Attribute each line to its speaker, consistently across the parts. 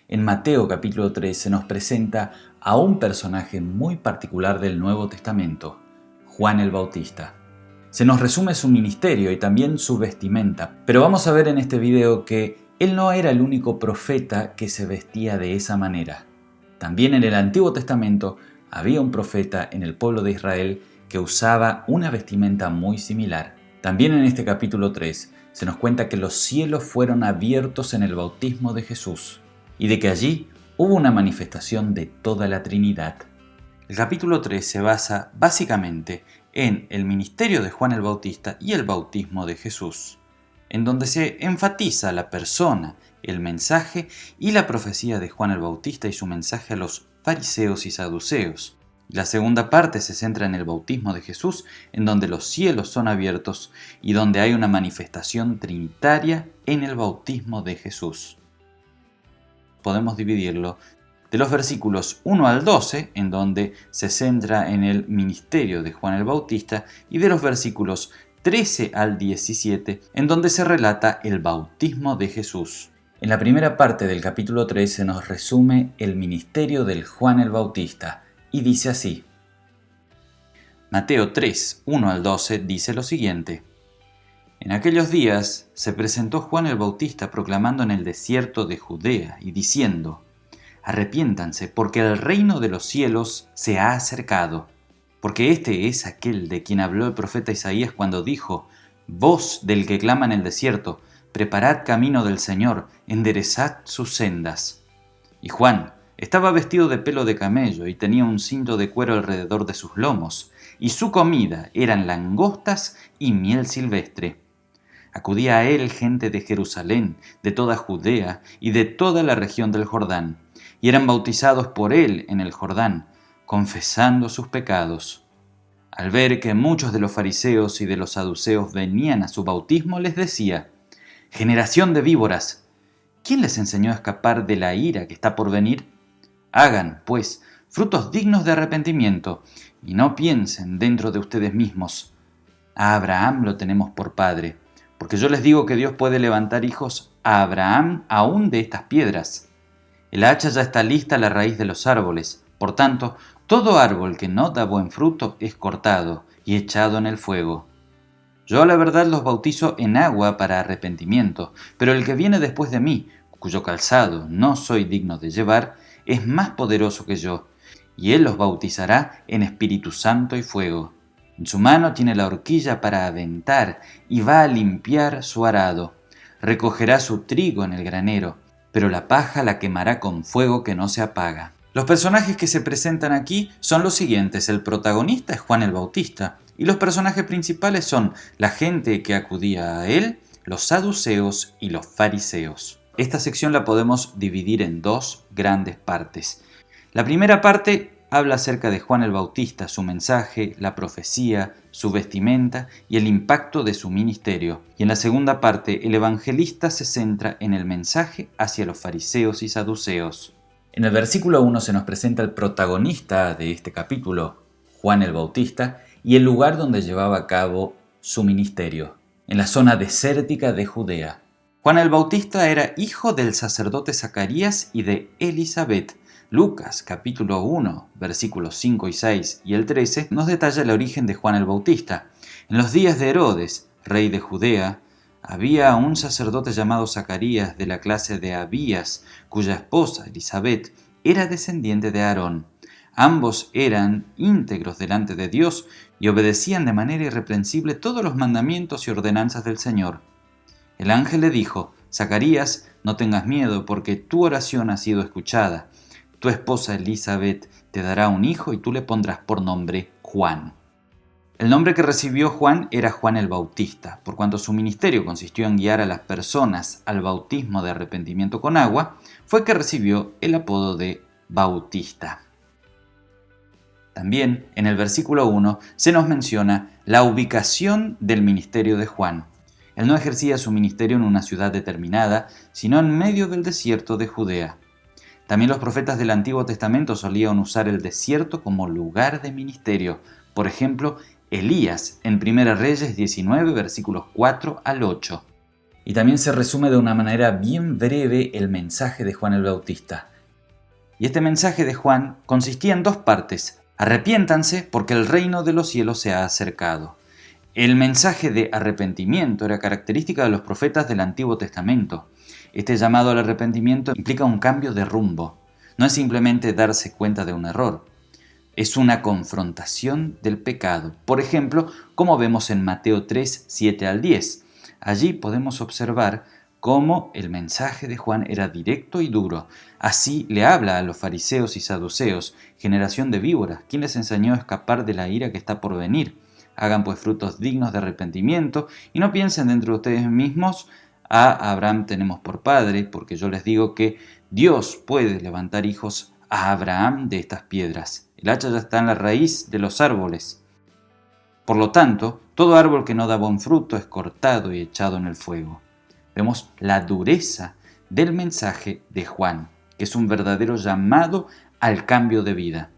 Speaker 1: En Mateo capítulo 3 se nos presenta a un personaje muy particular del Nuevo Testamento, Juan el Bautista. Se nos resume su ministerio y también su vestimenta, pero vamos a ver en este video que él no era el único profeta que se vestía de esa manera. También en el Antiguo Testamento había un profeta en el pueblo de Israel que usaba una vestimenta muy similar. También en este capítulo 3 se nos cuenta que los cielos fueron abiertos en el bautismo de Jesús y de que allí hubo una manifestación de toda la Trinidad. El capítulo 3 se basa básicamente en el ministerio de Juan el Bautista y el bautismo de Jesús, en donde se enfatiza la persona, el mensaje y la profecía de Juan el Bautista y su mensaje a los fariseos y saduceos. La segunda parte se centra en el bautismo de Jesús, en donde los cielos son abiertos y donde hay una manifestación trinitaria en el bautismo de Jesús. Podemos dividirlo de los versículos 1 al 12, en donde se centra en el ministerio de Juan el Bautista, y de los versículos 13 al 17, en donde se relata el bautismo de Jesús. En la primera parte del capítulo 3 se nos resume el ministerio del Juan el Bautista, y dice así. Mateo 3, 1 al 12 dice lo siguiente. En aquellos días se presentó Juan el Bautista proclamando en el desierto de Judea y diciendo: Arrepiéntanse, porque el reino de los cielos se ha acercado. Porque este es aquel de quien habló el profeta Isaías cuando dijo: Voz del que clama en el desierto, preparad camino del Señor, enderezad sus sendas. Y Juan estaba vestido de pelo de camello y tenía un cinto de cuero alrededor de sus lomos, y su comida eran langostas y miel silvestre. Acudía a él gente de Jerusalén, de toda Judea y de toda la región del Jordán, y eran bautizados por él en el Jordán, confesando sus pecados. Al ver que muchos de los fariseos y de los saduceos venían a su bautismo, les decía: Generación de víboras, ¿quién les enseñó a escapar de la ira que está por venir? Hagan, pues, frutos dignos de arrepentimiento, y no piensen dentro de ustedes mismos: A Abraham lo tenemos por padre. Porque yo les digo que Dios puede levantar hijos a Abraham aún de estas piedras. El hacha ya está lista a la raíz de los árboles. Por tanto, todo árbol que no da buen fruto es cortado y echado en el fuego. Yo a la verdad los bautizo en agua para arrepentimiento, pero el que viene después de mí, cuyo calzado no soy digno de llevar, es más poderoso que yo, y él los bautizará en Espíritu Santo y fuego. En su mano tiene la horquilla para aventar y va a limpiar su arado. Recogerá su trigo en el granero, pero la paja la quemará con fuego que no se apaga. Los personajes que se presentan aquí son los siguientes. El protagonista es Juan el Bautista, y los personajes principales son la gente que acudía a él, los saduceos y los fariseos. Esta sección la podemos dividir en dos grandes partes. La primera parte habla acerca de Juan el Bautista, su mensaje, la profecía, su vestimenta y el impacto de su ministerio. Y en la segunda parte, el evangelista se centra en el mensaje hacia los fariseos y saduceos. En el versículo 1 se nos presenta el protagonista de este capítulo, Juan el Bautista, y el lugar donde llevaba a cabo su ministerio, en la zona desértica de Judea. Juan el Bautista era hijo del sacerdote Zacarías y de Elisabet. Lucas capítulo 1, versículos 5 y 6 y el 13 nos detalla el origen de Juan el Bautista. En los días de Herodes, rey de Judea, había un sacerdote llamado Zacarías de la clase de Abías, cuya esposa Elisabet era descendiente de Aarón. Ambos eran íntegros delante de Dios y obedecían de manera irreprensible todos los mandamientos y ordenanzas del Señor. El ángel le dijo: Zacarías, no tengas miedo, porque tu oración ha sido escuchada. Tu esposa Elisabet te dará un hijo y tú le pondrás por nombre Juan. El nombre que recibió Juan era Juan el Bautista, por cuanto su ministerio consistió en guiar a las personas al bautismo de arrepentimiento con agua, fue que recibió el apodo de Bautista. También en el versículo 1 se nos menciona la ubicación del ministerio de Juan. Él no ejercía su ministerio en una ciudad determinada, sino en medio del desierto de Judea. También los profetas del Antiguo Testamento solían usar el desierto como lugar de ministerio. Por ejemplo, Elías en 1 Reyes 19, versículos 4 al 8. Y también se resume de una manera bien breve el mensaje de Juan el Bautista. Y este mensaje de Juan consistía en dos partes. Arrepiéntanse porque el reino de los cielos se ha acercado. El mensaje de arrepentimiento era característica de los profetas del Antiguo Testamento. Este llamado al arrepentimiento implica un cambio de rumbo. No es simplemente darse cuenta de un error. Es una confrontación del pecado. Por ejemplo, como vemos en Mateo 3, 7 al 10. Allí podemos observar cómo el mensaje de Juan era directo y duro. Así le habla a los fariseos y saduceos, generación de víboras, quien les enseñó a escapar de la ira que está por venir. Hagan pues frutos dignos de arrepentimiento y no piensen dentro de ustedes mismos, a Abraham tenemos por padre, porque yo les digo que Dios puede levantar hijos a Abraham de estas piedras. El hacha ya está en la raíz de los árboles. Por lo tanto, todo árbol que no da buen fruto es cortado y echado en el fuego. Vemos la dureza del mensaje de Juan, que es un verdadero llamado al cambio de vida.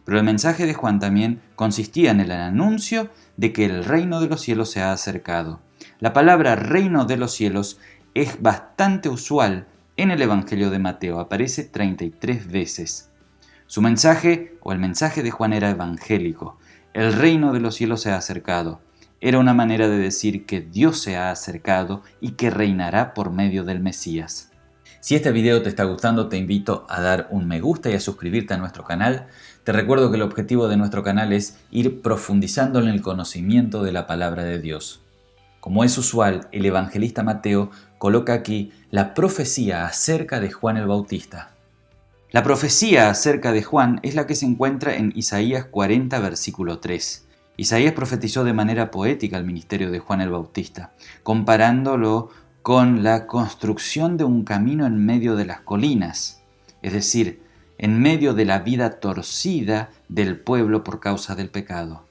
Speaker 1: Pero el mensaje de Juan también consistía en el anuncio de que el reino de los cielos se ha acercado. La palabra reino de los cielos es bastante usual en el Evangelio de Mateo, aparece 33 veces. Su mensaje o el mensaje de Juan era evangélico. El reino de los cielos se ha acercado. Era una manera de decir que Dios se ha acercado y que reinará por medio del Mesías. Si este video te está gustando, te invito a dar un me gusta y a suscribirte a nuestro canal. Te recuerdo que el objetivo de nuestro canal es ir profundizando en el conocimiento de la palabra de Dios. Como es usual, el evangelista Mateo coloca aquí la profecía acerca de Juan el Bautista. La profecía acerca de Juan es la que se encuentra en Isaías 40, versículo 3. Isaías profetizó de manera poética el ministerio de Juan el Bautista, comparándolo con la construcción de un camino en medio de las colinas, es decir, en medio de la vida torcida del pueblo por causa del pecado.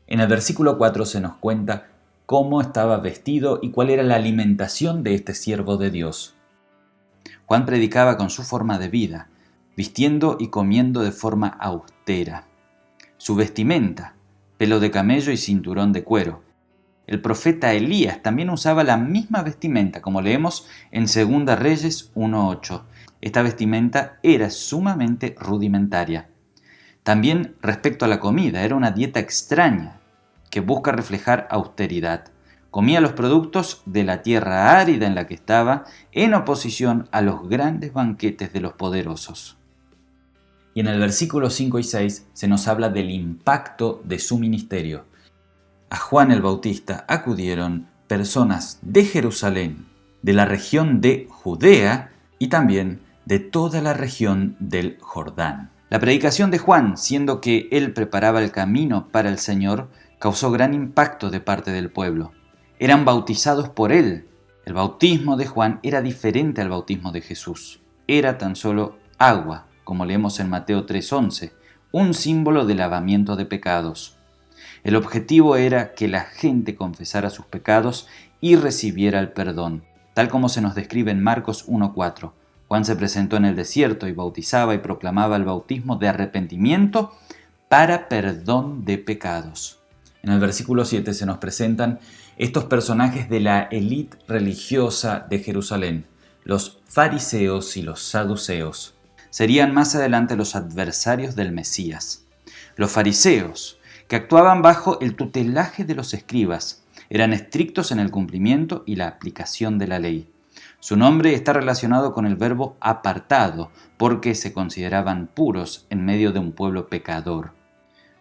Speaker 1: En el versículo 4 se nos cuenta cómo estaba vestido y cuál era la alimentación de este siervo de Dios. Juan predicaba con su forma de vida, vistiendo y comiendo de forma austera. Su vestimenta, pelo de camello y cinturón de cuero. El profeta Elías también usaba la misma vestimenta, como leemos en 2 Reyes 1:8. Esta vestimenta era sumamente rudimentaria. También respecto a la comida, era una dieta extraña que busca reflejar austeridad. Comía los productos de la tierra árida en la que estaba, en oposición a los grandes banquetes de los poderosos. Y en el versículo 5 y 6 se nos habla del impacto de su ministerio. A Juan el Bautista acudieron personas de Jerusalén, de la región de Judea y también de toda la región del Jordán. La predicación de Juan, siendo que él preparaba el camino para el Señor, causó gran impacto de parte del pueblo. Eran bautizados por él. El bautismo de Juan era diferente al bautismo de Jesús. Era tan solo agua, como leemos en Mateo 3:11, un símbolo de lavamiento de pecados. El objetivo era que la gente confesara sus pecados y recibiera el perdón, tal como se nos describe en Marcos 1:4. Juan se presentó en el desierto y bautizaba y proclamaba el bautismo de arrepentimiento para perdón de pecados. En el versículo 7 se nos presentan estos personajes de la élite religiosa de Jerusalén, los fariseos y los saduceos. Serían más adelante los adversarios del Mesías. Los fariseos, que actuaban bajo el tutelaje de los escribas, eran estrictos en el cumplimiento y la aplicación de la ley. Su nombre está relacionado con el verbo apartado, porque se consideraban puros en medio de un pueblo pecador.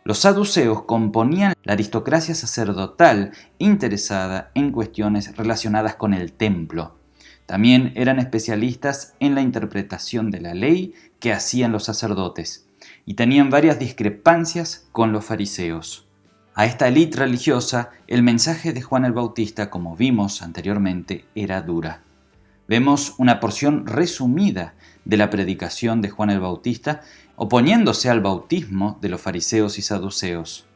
Speaker 1: Los saduceos componían la aristocracia sacerdotal interesada en cuestiones relacionadas con el templo. También eran especialistas en la interpretación de la ley que hacían los sacerdotes y tenían varias discrepancias con los fariseos. A esta élite religiosa, el mensaje de Juan el Bautista, como vimos anteriormente, era dura. Vemos una porción resumida de la predicación de Juan el Bautista, oponiéndose al bautismo de los fariseos y saduceos.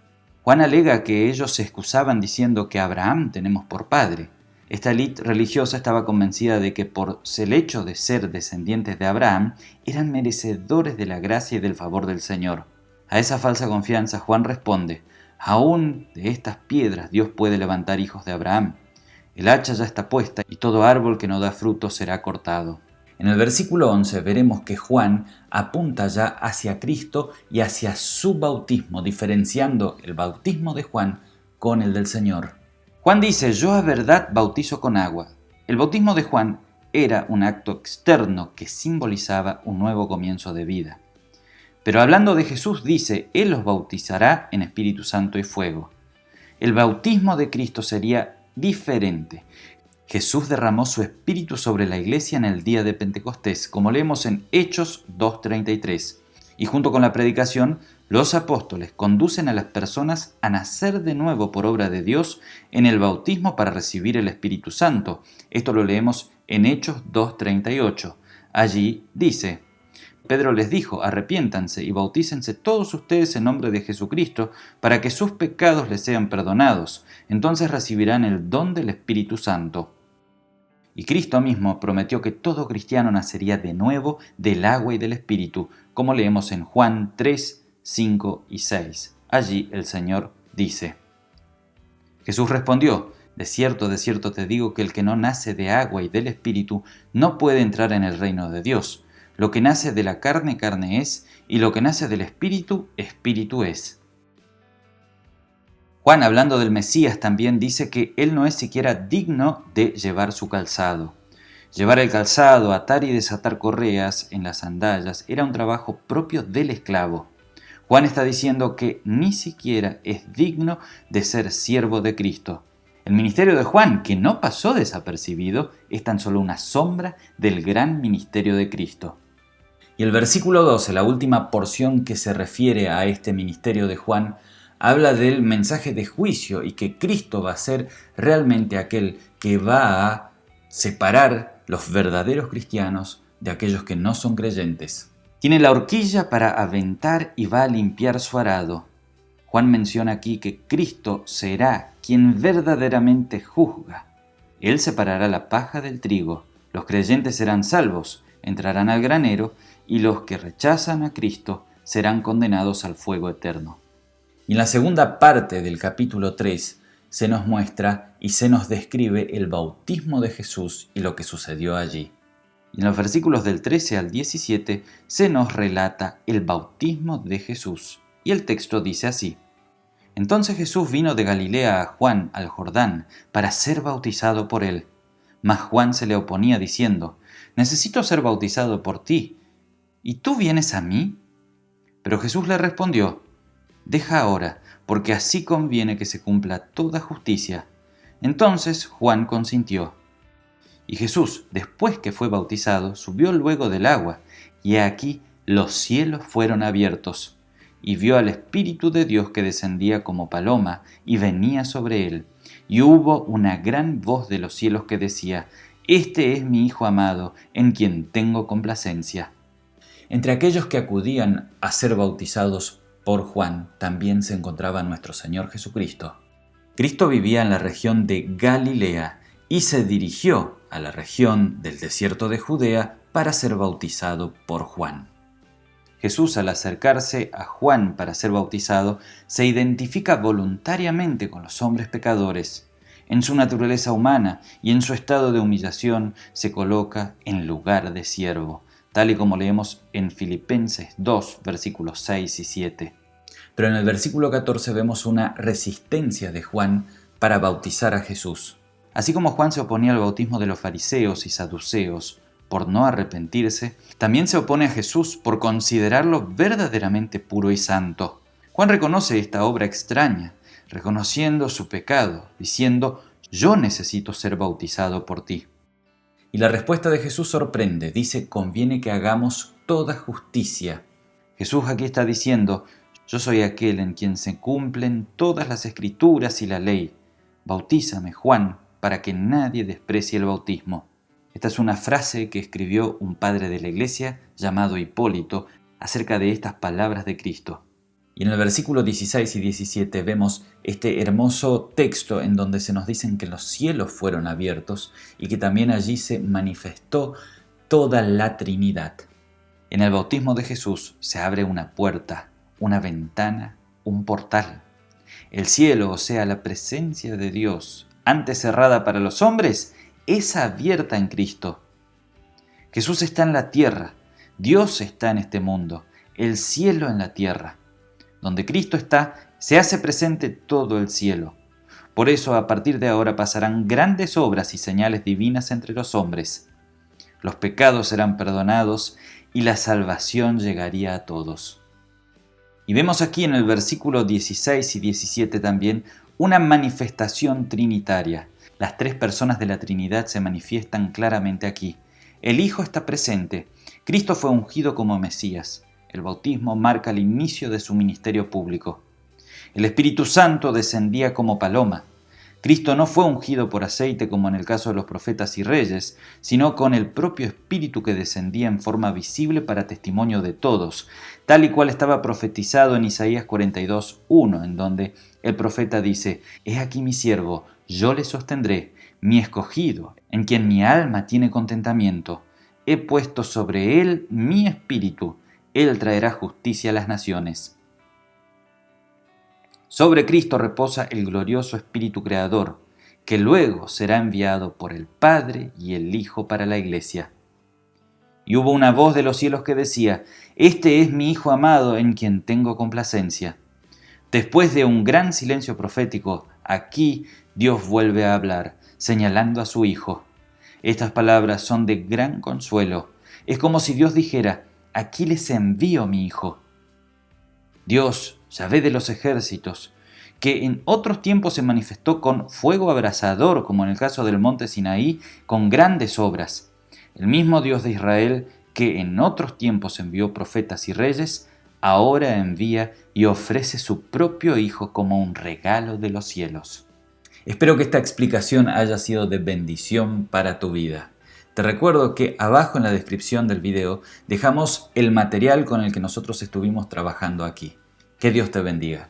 Speaker 1: Juan alega que ellos se excusaban diciendo que Abraham tenemos por padre. Esta élite religiosa estaba convencida de que por el hecho de ser descendientes de Abraham, eran merecedores de la gracia y del favor del Señor. A esa falsa confianza Juan responde: aún de estas piedras Dios puede levantar hijos de Abraham. El hacha ya está puesta y todo árbol que no da fruto será cortado. En el versículo 11 veremos que Juan apunta ya hacia Cristo y hacia su bautismo, diferenciando el bautismo de Juan con el del Señor. Juan dice: yo a verdad bautizo con agua. El bautismo de Juan era un acto externo que simbolizaba un nuevo comienzo de vida. Pero hablando de Jesús dice: Él los bautizará en Espíritu Santo y fuego. El bautismo de Cristo sería diferente. Jesús derramó su Espíritu sobre la iglesia en el día de Pentecostés, como leemos en Hechos 2:33. Y junto con la predicación, los apóstoles conducen a las personas a nacer de nuevo por obra de Dios en el bautismo para recibir el Espíritu Santo. Esto lo leemos en Hechos 2:38. Allí dice: Pedro les dijo: arrepiéntanse y bautícense todos ustedes en nombre de Jesucristo para que sus pecados les sean perdonados. Entonces recibirán el don del Espíritu Santo. Y Cristo mismo prometió que todo cristiano nacería de nuevo del agua y del Espíritu, como leemos en Juan 3, 5 y 6. Allí el Señor dice: Jesús respondió: de cierto te digo que el que no nace de agua y del Espíritu no puede entrar en el reino de Dios. Lo que nace de la carne, carne es, y lo que nace del Espíritu, Espíritu es. Juan, hablando del Mesías, también dice que él no es siquiera digno de llevar su calzado. Llevar el calzado, atar y desatar correas en las sandalias era un trabajo propio del esclavo. Juan está diciendo que ni siquiera es digno de ser siervo de Cristo. El ministerio de Juan, que no pasó desapercibido, es tan solo una sombra del gran ministerio de Cristo. Y el versículo 12, la última porción que se refiere a este ministerio de Juan, habla del mensaje de juicio y que Cristo va a ser realmente aquel que va a separar los verdaderos cristianos de aquellos que no son creyentes. Tiene la horquilla para aventar y va a limpiar su arado. Juan menciona aquí que Cristo será quien verdaderamente juzga. Él separará la paja del trigo. Los creyentes serán salvos, entrarán al granero, y los que rechazan a Cristo serán condenados al fuego eterno. Y en la segunda parte del capítulo 3 se nos muestra y se nos describe el bautismo de Jesús y lo que sucedió allí. Y en los versículos del 13 al 17 se nos relata el bautismo de Jesús. Y el texto dice así: Entonces Jesús vino de Galilea a Juan al Jordán para ser bautizado por él. Mas Juan se le oponía diciendo: Necesito ser bautizado por ti, ¿y tú vienes a mí? Pero Jesús le respondió: Deja ahora, porque así conviene que se cumpla toda justicia. Entonces Juan consintió. Y Jesús, después que fue bautizado, subió luego del agua, y he aquí los cielos fueron abiertos, y vio al Espíritu de Dios que descendía como paloma y venía sobre él. Y hubo una gran voz de los cielos que decía: Este es mi Hijo amado, en quien tengo complacencia. Entre aquellos que acudían a ser bautizados por Juan también se encontraba nuestro Señor Jesucristo. Cristo vivía en la región de Galilea y se dirigió a la región del desierto de Judea para ser bautizado por Juan. Jesús, al acercarse a Juan para ser bautizado, se identifica voluntariamente con los hombres pecadores. En su naturaleza humana y en su estado de humillación se coloca en lugar de siervo, tal y como leemos en Filipenses 2, versículos 6 y 7. Pero en el versículo 14 vemos una resistencia de Juan para bautizar a Jesús. Así como Juan se oponía al bautismo de los fariseos y saduceos por no arrepentirse, también se opone a Jesús por considerarlo verdaderamente puro y santo. Juan reconoce esta obra extraña, reconociendo su pecado, diciendo: Yo necesito ser bautizado por ti. Y la respuesta de Jesús sorprende, dice: conviene que hagamos toda justicia. Jesús aquí está diciendo: yo soy aquel en quien se cumplen todas las escrituras y la ley. Bautízame, Juan, para que nadie desprecie el bautismo. Esta es una frase que escribió un padre de la iglesia llamado Hipólito acerca de estas palabras de Cristo. Y en el versículo 16 y 17 vemos este hermoso texto en donde se nos dicen que los cielos fueron abiertos y que también allí se manifestó toda la Trinidad. En el bautismo de Jesús se abre una puerta, una ventana, un portal. El cielo, o sea, la presencia de Dios, antes cerrada para los hombres, es abierta en Cristo. Jesús está en la tierra, Dios está en este mundo, el cielo en la tierra. Donde Cristo está, se hace presente todo el cielo. Por eso, a partir de ahora pasarán grandes obras y señales divinas entre los hombres. Los pecados serán perdonados y la salvación llegaría a todos. Y vemos aquí en el versículo 16 y 17 también una manifestación trinitaria. Las tres personas de la Trinidad se manifiestan claramente aquí. El Hijo está presente. Cristo fue ungido como Mesías. El bautismo marca el inicio de su ministerio público. El Espíritu Santo descendía como paloma. Cristo no fue ungido por aceite como en el caso de los profetas y reyes, sino con el propio Espíritu que descendía en forma visible para testimonio de todos, tal y cual estaba profetizado en Isaías 42:1, en donde el profeta dice: «He aquí mi siervo, yo le sostendré, mi escogido, en quien mi alma tiene contentamiento. He puesto sobre él mi espíritu, él traerá justicia a las naciones». Sobre Cristo reposa el glorioso Espíritu Creador, que luego será enviado por el Padre y el Hijo para la Iglesia. Y hubo una voz de los cielos que decía: «Este es mi Hijo amado, en quien tengo complacencia». Después de un gran silencio profético, aquí Dios vuelve a hablar, señalando a su Hijo. Estas palabras son de gran consuelo. Es como si Dios dijera: «Aquí les envío mi Hijo». Dios, Yahvé de los ejércitos, que en otros tiempos se manifestó con fuego abrasador, como en el caso del monte Sinaí, con grandes obras. El mismo Dios de Israel, que en otros tiempos envió profetas y reyes, ahora envía y ofrece su propio Hijo como un regalo de los cielos. Espero que esta explicación haya sido de bendición para tu vida. Te recuerdo que abajo en la descripción del video dejamos el material con el que nosotros estuvimos trabajando aquí. Que Dios te bendiga.